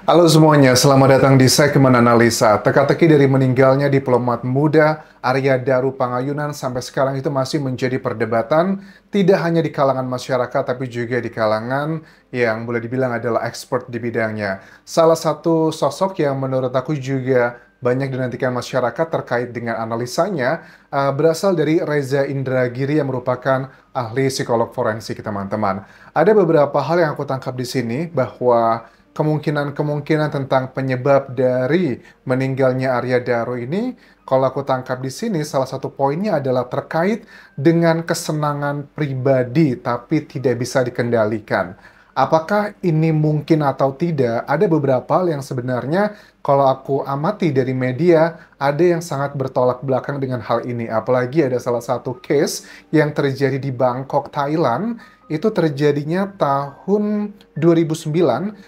Halo semuanya, selamat datang di segmen analisa. Teka-teki dari meninggalnya diplomat muda Arya Daru Pangayunan sampai sekarang itu masih menjadi perdebatan tidak hanya di kalangan masyarakat tapi juga di kalangan yang boleh dibilang adalah expert di bidangnya. Salah satu sosok yang menurut aku juga banyak dinantikan masyarakat terkait dengan analisanya berasal dari Reza Indragiri yang merupakan ahli psikolog forensik, teman-teman. Ada beberapa hal yang aku tangkap di sini bahwa kemungkinan-kemungkinan tentang penyebab dari meninggalnya Arya Daro ini, kalau aku tangkap di sini, salah satu poinnya adalah terkait dengan kesenangan pribadi, tapi tidak bisa dikendalikan. Apakah ini mungkin atau tidak? Ada beberapa hal yang sebenarnya kalau aku amati dari media, ada yang sangat bertolak belakang dengan hal ini. Apalagi ada salah satu case yang terjadi di Bangkok, Thailand, itu terjadinya tahun 2009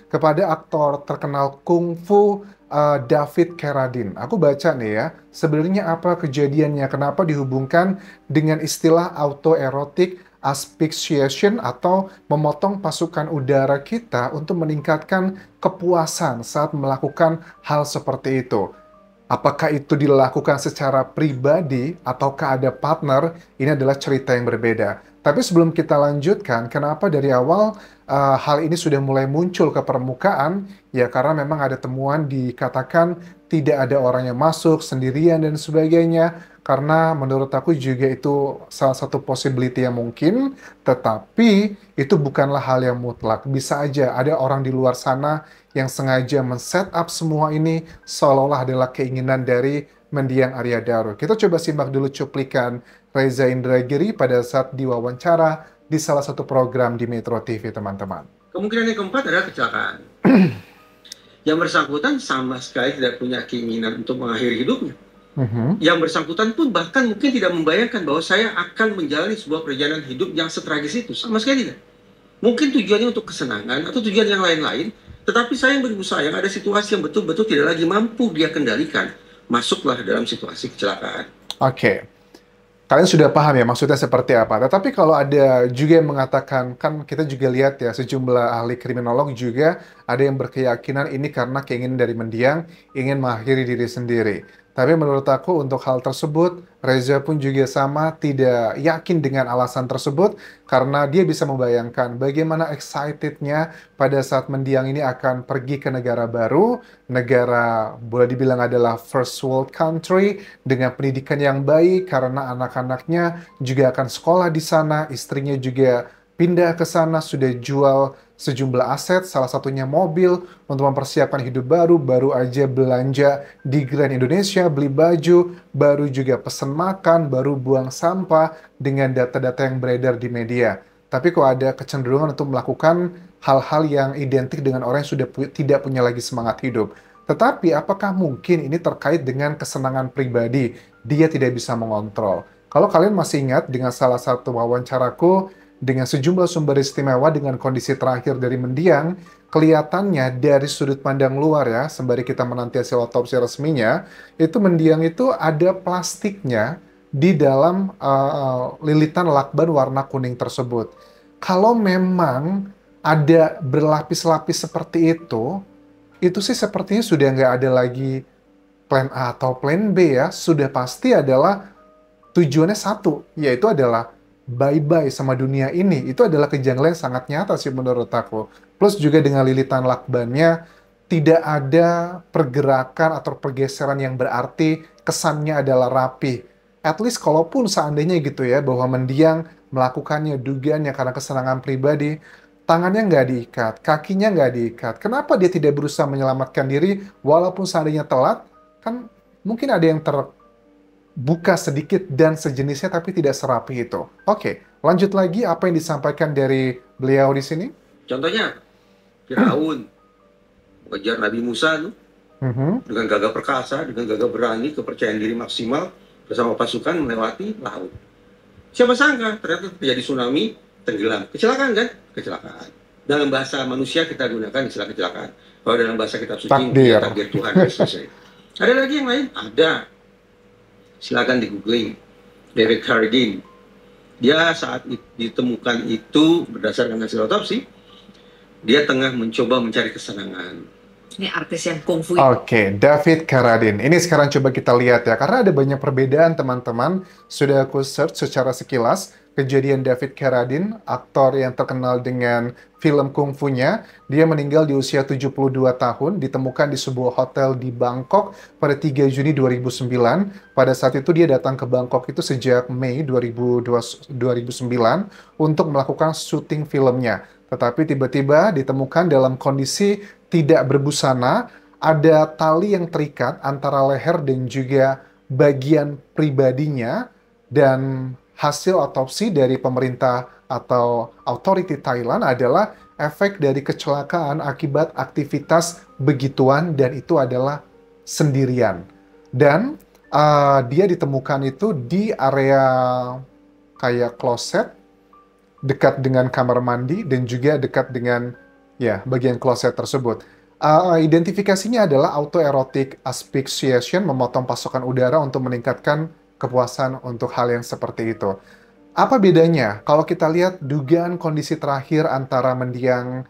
kepada aktor terkenal kungfu David Carradine. Aku baca nih ya, sebenarnya apa kejadiannya, kenapa dihubungkan dengan istilah autoerotic asphyxiation atau memotong pasukan udara kita untuk meningkatkan kepuasan saat melakukan hal seperti itu. Apakah itu dilakukan secara pribadi ataukah ada partner? Ini adalah cerita yang berbeda. Tapi sebelum kita lanjutkan, kenapa dari awal hal ini sudah mulai muncul ke permukaan? Ya karena memang ada temuan dikatakan tidak ada orang yang masuk sendirian dan sebagainya. Karena menurut aku juga itu salah satu possibility yang mungkin, tetapi itu bukanlah hal yang mutlak. Bisa aja ada orang di luar sana yang sengaja men-setup semua ini seolah-olah adalah keinginan dari mendiang Arya Daro. Kita coba simak dulu cuplikan Reza Indragiri pada saat diwawancara di salah satu program di Metro TV, teman-teman. Kemungkinan yang keempat adalah kecelakaan. Yang bersangkutan sama sekali tidak punya keinginan untuk mengakhiri hidupnya. Yang bersangkutan pun bahkan mungkin tidak membayangkan bahwa saya akan menjalani sebuah perjalanan hidup yang setragis itu. Sama sekali tidak. Mungkin tujuannya untuk kesenangan atau tujuan yang lain-lain, tetapi saya yang beribu sayang ada situasi yang betul-betul tidak lagi mampu dia kendalikan. Masuklah dalam situasi kecelakaan. Oke. Kalian sudah paham ya maksudnya seperti apa. Tetapi kalau ada juga yang mengatakan, kan kita juga lihat ya sejumlah ahli kriminolog juga ada yang berkeyakinan ini karena keinginan dari mendiang ingin mengakhiri diri sendiri. Tapi menurut aku untuk hal tersebut, Reza pun juga sama tidak yakin dengan alasan tersebut karena dia bisa membayangkan bagaimana excitednya pada saat mendiang ini akan pergi ke negara baru, negara boleh dibilang adalah first world country dengan pendidikan yang baik karena anak-anaknya juga akan sekolah di sana, istrinya juga pindah ke sana, sudah jual sejumlah aset, salah satunya mobil untuk mempersiapkan hidup baru, baru aja belanja di Grand Indonesia, beli baju, baru juga pesen makan, baru buang sampah dengan data-data yang beredar di media. Tapi kok ada kecenderungan untuk melakukan hal-hal yang identik dengan orang yang sudah tidak punya lagi semangat hidup. Tetapi apakah mungkin ini terkait dengan kesenangan pribadi? Dia tidak bisa mengontrol. Kalau kalian masih ingat dengan salah satu wawancaraku dengan sejumlah sumber istimewa dengan kondisi terakhir dari mendiang, kelihatannya dari sudut pandang luar ya, sembari kita menanti hasil otopsi resminya, itu mendiang itu ada plastiknya di dalam lilitan lakban warna kuning tersebut. Kalau memang ada berlapis-lapis seperti itu sih sepertinya sudah nggak ada lagi plan A atau plan B ya, sudah pasti adalah tujuannya satu, yaitu adalah bye-bye sama dunia ini. Itu adalah kejanggalan yang sangat nyata sih menurut aku. Plus juga dengan lilitan lakbannya, tidak ada pergerakan atau pergeseran yang berarti kesannya adalah rapi. At least kalaupun seandainya gitu ya, bahwa mendiang melakukannya dugaannya karena kesenangan pribadi, tangannya nggak diikat, kakinya nggak diikat. Kenapa dia tidak berusaha menyelamatkan diri walaupun seandainya telat? Kan mungkin ada yang terbuka sedikit dan sejenisnya tapi tidak serapi itu. Oke, lanjut lagi apa yang disampaikan dari beliau di sini? Contohnya, Firaun mengejar Nabi Musa tuh, Mhm. dengan gagah perkasa, dengan gagah berani, kepercayaan diri maksimal bersama pasukan melewati laut. Siapa sangka ternyata terjadi tsunami, tenggelam. Kecelakaan kan? Kecelakaan. Dalam bahasa manusia kita gunakan istilah kecelakaan. Kalau dalam bahasa kitab suci dia Takdir. takdir Tuhan. Ada lagi yang lain? Ada. Silakan di googling. David Carradine. Dia saat ditemukan itu berdasarkan hasil otopsi, dia tengah mencoba mencari kesenangan. Ini artis yang kungfu ini. Oke, David Carradine. Ini sekarang coba kita lihat ya, karena ada banyak perbedaan teman-teman. Sudah aku search secara sekilas, kejadian David Carradine, aktor yang terkenal dengan film kungfunya, dia meninggal di usia 72 tahun, ditemukan di sebuah hotel di Bangkok pada 3 Juni 2009. Pada saat itu dia datang ke Bangkok itu sejak Mei 2009 untuk melakukan syuting filmnya. Tetapi tiba-tiba ditemukan dalam kondisi tidak berbusana, ada tali yang terikat antara leher dan juga bagian pribadinya, dan hasil otopsi dari pemerintah atau authority Thailand adalah efek dari kecelakaan akibat aktivitas begituan, dan itu adalah sendirian. Dan dia ditemukan itu di area kayak kloset dekat dengan kamar mandi dan juga dekat dengan ya bagian kloset tersebut. Identifikasinya adalah autoerotic asphyxiation, memotong pasokan udara untuk meningkatkan kepuasan untuk hal yang seperti itu. Apa bedanya? Kalau kita lihat dugaan kondisi terakhir antara mendiang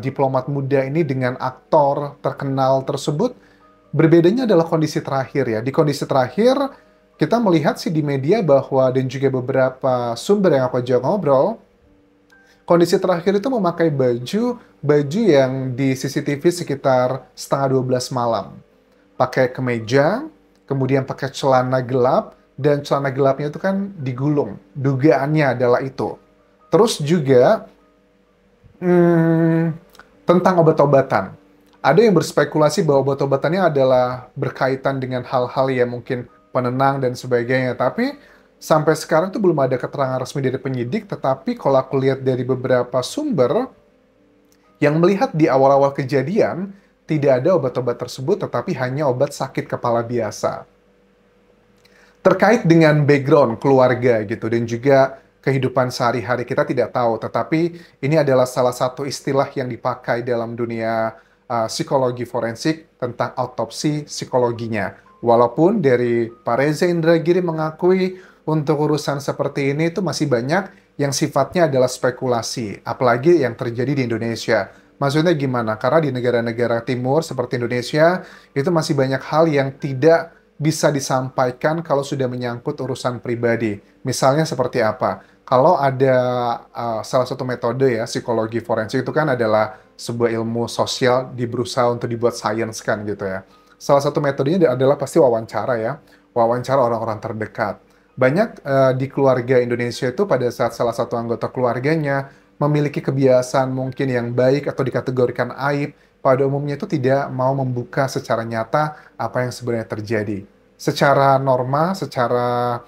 diplomat muda ini dengan aktor terkenal tersebut, berbedanya adalah kondisi terakhir ya. Di kondisi terakhir, kita melihat sih di media bahwa, dan juga beberapa sumber yang aku ajak ngobrol, kondisi terakhir itu memakai baju yang di CCTV sekitar setengah 12 malam. Pakai kemeja, kemudian pakai celana gelap, dan celana gelapnya itu kan digulung. Dugaannya adalah itu. Terus juga tentang obat-obatan. Ada yang berspekulasi bahwa obat-obatannya adalah berkaitan dengan hal-hal yang mungkin penenang dan sebagainya. Tapi sampai sekarang itu belum ada keterangan resmi dari penyidik, tetapi kalau aku lihat dari beberapa sumber yang melihat di awal-awal kejadian, tidak ada obat-obat tersebut, tetapi hanya obat sakit kepala biasa. Terkait dengan background keluarga gitu, dan juga kehidupan sehari-hari, kita tidak tahu, tetapi ini adalah salah satu istilah yang dipakai dalam dunia psikologi forensik tentang autopsi psikologinya. Walaupun dari Pak Reza Indragiri mengakui untuk urusan seperti ini itu masih banyak yang sifatnya adalah spekulasi, apalagi yang terjadi di Indonesia. Maksudnya gimana? Karena di negara-negara timur seperti Indonesia, itu masih banyak hal yang tidak bisa disampaikan kalau sudah menyangkut urusan pribadi. Misalnya seperti apa? Kalau ada salah satu metode ya, psikologi forensik itu kan adalah sebuah ilmu sosial berusaha untuk dibuat sains kan gitu ya. Salah satu metodenya adalah pasti wawancara ya, wawancara orang-orang terdekat. Banyak di keluarga Indonesia itu pada saat salah satu anggota keluarganya memiliki kebiasaan mungkin yang baik atau dikategorikan aib, pada umumnya itu tidak mau membuka secara nyata apa yang sebenarnya terjadi. Secara norma, secara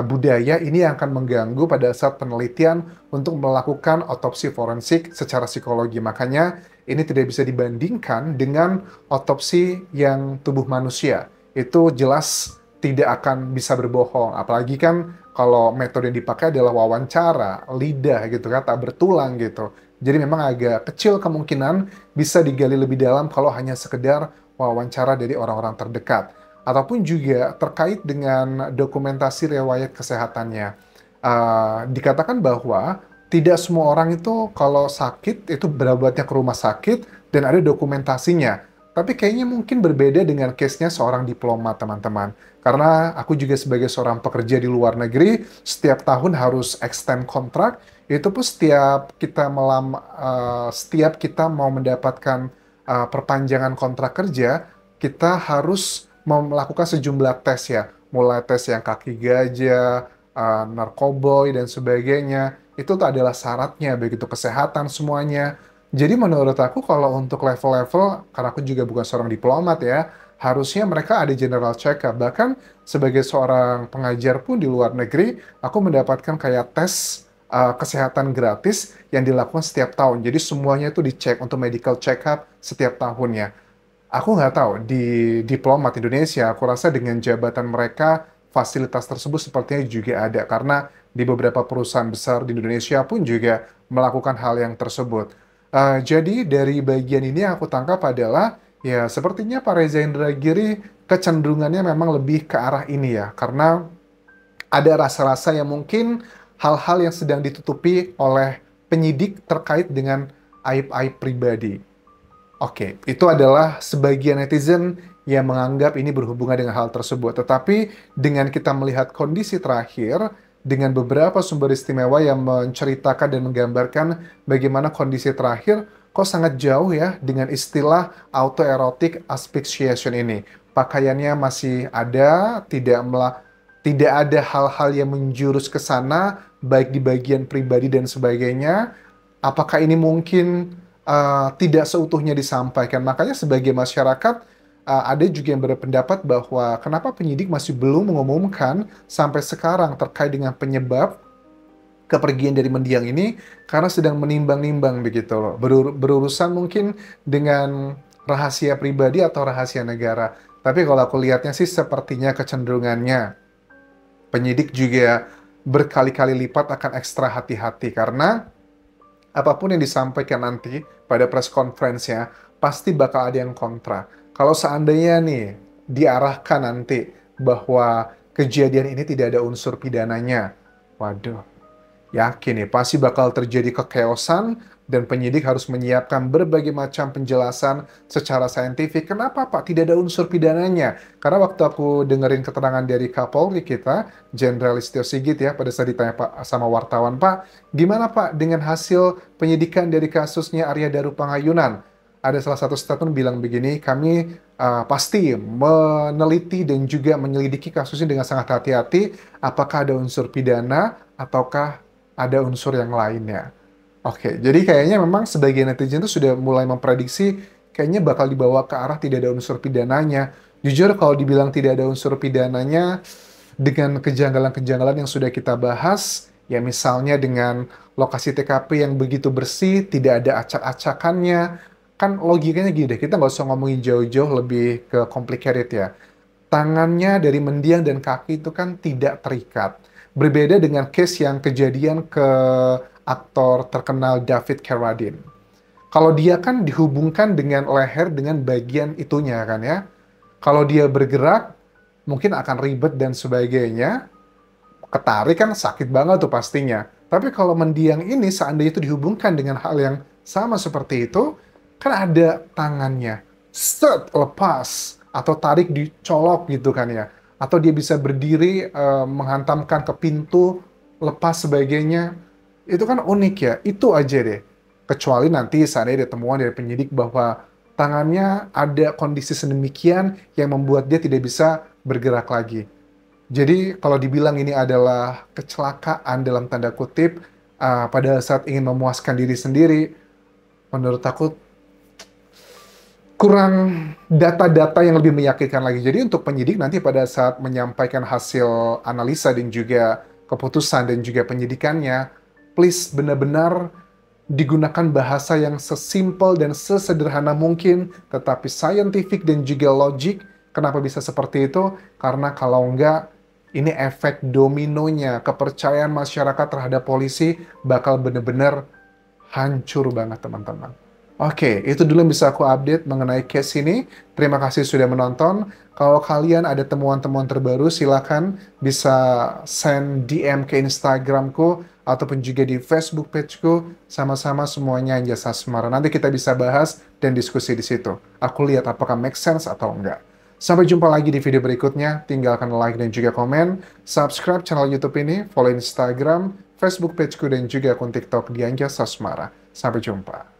budaya, ini akan mengganggu pada saat penelitian untuk melakukan otopsi forensik secara psikologi. Makanya ini tidak bisa dibandingkan dengan otopsi yang tubuh manusia. Itu jelas tidak akan bisa berbohong. Apalagi kan kalau metode yang dipakai adalah wawancara, lidah gitu kan, tak bertulang gitu. Jadi memang agak kecil kemungkinan bisa digali lebih dalam kalau hanya sekedar wawancara dari orang-orang terdekat. Ataupun juga terkait dengan dokumentasi riwayat kesehatannya. Dikatakan bahwa tidak semua orang itu kalau sakit itu berobatnya ke rumah sakit dan ada dokumentasinya. Tapi kayaknya mungkin berbeda dengan case-nya seorang diplomat, teman-teman. Karena aku juga sebagai seorang pekerja di luar negeri, setiap tahun harus extend kontrak, itu pun setiap kita mau mendapatkan perpanjangan kontrak kerja, kita harus melakukan sejumlah tes ya. Mulai tes yang kaki gajah, narkoboy, dan sebagainya. Itu tuh adalah syaratnya, begitu kesehatan semuanya. Jadi menurut aku kalau untuk level-level, karena aku juga bukan seorang diplomat ya, harusnya mereka ada general check-up. Bahkan sebagai seorang pengajar pun di luar negeri, aku mendapatkan kayak tes kesehatan gratis yang dilakukan setiap tahun. Jadi semuanya itu dicek untuk medical check-up setiap tahunnya. Aku nggak tahu, di diplomat Indonesia, aku rasa dengan jabatan mereka, fasilitas tersebut sepertinya juga ada. Karena di beberapa perusahaan besar di Indonesia pun juga melakukan hal yang tersebut. Jadi dari bagian ini yang aku tangkap adalah ya sepertinya Pak Reza Indragiri kecenderungannya memang lebih ke arah ini ya, karena ada rasa-rasa yang mungkin hal-hal yang sedang ditutupi oleh penyidik terkait dengan aib-aib pribadi. Oke, itu adalah sebagian netizen yang menganggap ini berhubungan dengan hal tersebut. Tetapi dengan kita melihat kondisi terakhir, dengan beberapa sumber istimewa yang menceritakan dan menggambarkan bagaimana kondisi terakhir, kok sangat jauh ya dengan istilah autoerotic asphyxiation ini. Pakaiannya masih ada, tidak ada hal-hal yang menjurus ke sana, baik di bagian pribadi dan sebagainya. Apakah ini mungkin tidak seutuhnya disampaikan? Makanya sebagai masyarakat, ada juga yang berpendapat bahwa kenapa penyidik masih belum mengumumkan sampai sekarang terkait dengan penyebab kepergian dari mendiang ini, karena sedang menimbang-nimbang begitu loh. Berurusan mungkin dengan rahasia pribadi atau rahasia negara. Tapi kalau aku lihatnya sih sepertinya kecenderungannya penyidik juga berkali-kali lipat akan ekstra hati-hati karena apapun yang disampaikan nanti pada press conference-nya, pasti bakal ada yang kontra. Kalau seandainya nih, diarahkan nanti bahwa kejadian ini tidak ada unsur pidananya, waduh, yakin nih, pasti bakal terjadi kekeosan dan penyidik harus menyiapkan berbagai macam penjelasan secara saintifik. Kenapa, Pak? Tidak ada unsur pidananya. Karena waktu aku dengerin keterangan dari Kapolri kita, Jenderal Listio Sigit ya, pada saat ditanya Pak sama wartawan, Pak, gimana Pak dengan hasil penyidikan dari kasusnya Arya Daru Pangayunan? Ada salah satu statement bilang begini, kami pasti meneliti dan juga menyelidiki kasusnya dengan sangat hati-hati, apakah ada unsur pidana ataukah ada unsur yang lainnya. Oke, jadi kayaknya memang sebagian netizen itu sudah mulai memprediksi kayaknya bakal dibawa ke arah tidak ada unsur pidananya. Jujur kalau dibilang tidak ada unsur pidananya dengan kejanggalan-kejanggalan yang sudah kita bahas, ya misalnya dengan lokasi TKP yang begitu bersih, tidak ada acak-acakannya, kan logikanya gini deh, kita nggak usah ngomongin jauh-jauh lebih ke complicated ya. Tangannya dari mendiang dan kaki itu kan tidak terikat. Berbeda dengan case yang kejadian ke aktor terkenal David Carradine. Kalau dia kan dihubungkan dengan leher dengan bagian itunya kan ya. Kalau dia bergerak mungkin akan ribet dan sebagainya. Ketarik kan sakit banget tuh pastinya. Tapi kalau mendiang ini seandainya itu dihubungkan dengan hal yang sama seperti itu, kan ada tangannya. Set, lepas. Atau tarik dicolok gitu kan ya. Atau dia bisa berdiri menghantamkan ke pintu, lepas sebagainya. Itu kan unik ya, itu aja deh. Kecuali nanti seandainya ada temuan dari penyidik bahwa tangannya ada kondisi sedemikian yang membuat dia tidak bisa bergerak lagi. Jadi kalau dibilang ini adalah kecelakaan dalam tanda kutip, pada saat ingin memuaskan diri sendiri, menurut aku kurang data-data yang lebih meyakinkan lagi. Jadi untuk penyidik nanti pada saat menyampaikan hasil analisa dan juga keputusan dan juga penyidikannya, please benar-benar digunakan bahasa yang sesimpel dan sesederhana mungkin, tetapi scientific dan juga logik. Kenapa bisa seperti itu? Karena kalau enggak, ini efek dominonya, kepercayaan masyarakat terhadap polisi bakal benar-benar hancur banget, teman-teman. Oke, itu dulu yang bisa aku update mengenai case ini. Terima kasih sudah menonton. Kalau kalian ada temuan-temuan terbaru, silakan bisa send DM ke Instagramku ataupun juga di Facebook pageku. Sama-sama semuanya Anjas Asmara. Nanti kita bisa bahas dan diskusi di situ. Aku lihat apakah make sense atau enggak. Sampai jumpa lagi di video berikutnya. Tinggalkan like dan juga komen. Subscribe channel YouTube ini, follow Instagram, Facebook pageku dan juga akun TikTok di Anjas Asmara. Sampai jumpa.